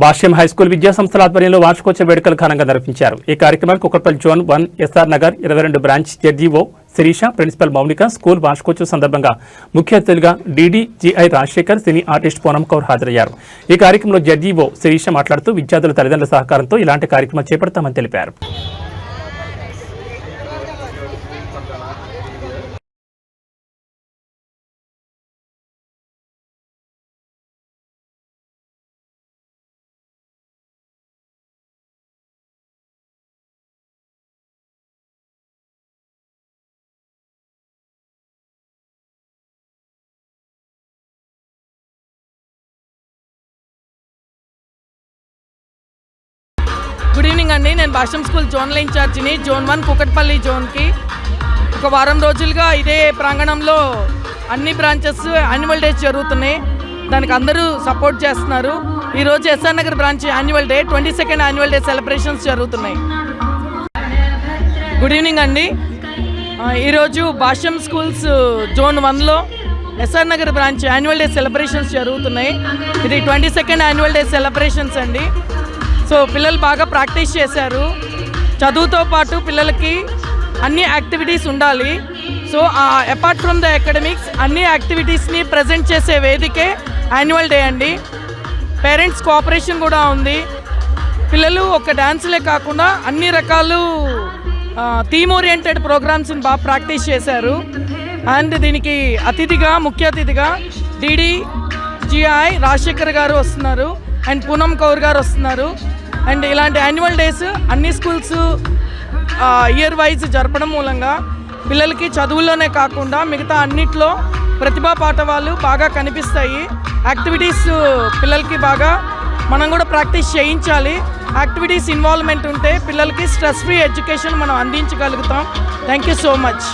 భాష్యం high school విద్యా సంస్థల ఆధ్వర్యంలో వార్షికోత్సవ వేడుకలు ఘనంగా నిర్వహించారు. ఈ కార్యక్రమానికి Kukatpally zone 1 SR Nagar 22 branch ZGO Sirisha, principal Mounika, school వార్షికోత్సవ సందర్భంగా ముఖ్య అతిథులుగా DDGI Rajasekhar, cine artist Poonam Kaur హాజరయ్యారు. ఈ కార్యక్రమంలో జడ్జీఓ శిరీష మాట్లాడుతూ విద్యార్థుల తల్లిదండ్రుల సహకారంతో ఇలాంటి కార్యక్రమాలు చేపడతామని తెలిపారు. గుడ్ ఈవినింగ్ అండి. నేను భాష్యం స్కూల్ జోన్ల ఇన్ఛార్జిని. జోన్ 1 కుకట్పల్లి జోన్కి ఒక వారం రోజులుగా ఇదే ప్రాంగణంలో అన్ని బ్రాంచెస్ యాన్యువల్ డేస్ జరుగుతున్నాయి. దానికి అందరూ సపోర్ట్ చేస్తున్నారు. ఈరోజు SR Nagar branch annual day 22nd annual day celebrations జరుగుతున్నాయి. గుడ్ ఈవినింగ్ అండి. ఈరోజు భాష్యం స్కూల్స్ జోన్ 1లో SR Nagar branch annual day celebrations జరుగుతున్నాయి. ఇది 22nd యాన్యువల్ డే సెలబ్రేషన్స్ అండి. సో పిల్లలు బాగా ప్రాక్టీస్ చేశారు. చదువుతో పాటు పిల్లలకి అన్ని యాక్టివిటీస్ ఉండాలి. So apart from the academics అన్ని యాక్టివిటీస్ని ప్రజెంట్ చేసే వేదికే యాన్యువల్ డే అండి. పేరెంట్స్ కోఆపరేషన్ కూడా ఉంది. పిల్లలు ఒక డ్యాన్స్లే కాకుండా అన్ని రకాలు థీమ్ ఓరియంటెడ్ ప్రోగ్రామ్స్ని బాగా ప్రాక్టీస్ చేశారు. అండ్ దీనికి ముఖ్య అతిథిగా డీడీజీఐ రాజశేఖర్ గారు వస్తున్నారు అండ్ పూనం కౌర్ గారు వస్తున్నారు. అండ్ ఇలాంటి యాన్యువల్ డేస్ అన్ని స్కూల్స్ ఇయర్ వైజ్ జరపడం మూలంగా పిల్లలకి చదువుల్లోనే కాకుండా మిగతా అన్నిట్లో ప్రతిభా పాఠవాలు బాగా కనిపిస్తాయి. యాక్టివిటీస్ పిల్లలకి బాగా మనం కూడా ప్రాక్టీస్ చేయించాలి. యాక్టివిటీస్ ఇన్వాల్వ్మెంట్ ఉంటే పిల్లలకి స్ట్రెస్ ఫ్రీ ఎడ్యుకేషన్ మనం అందించగలుగుతాం. Thank you so much.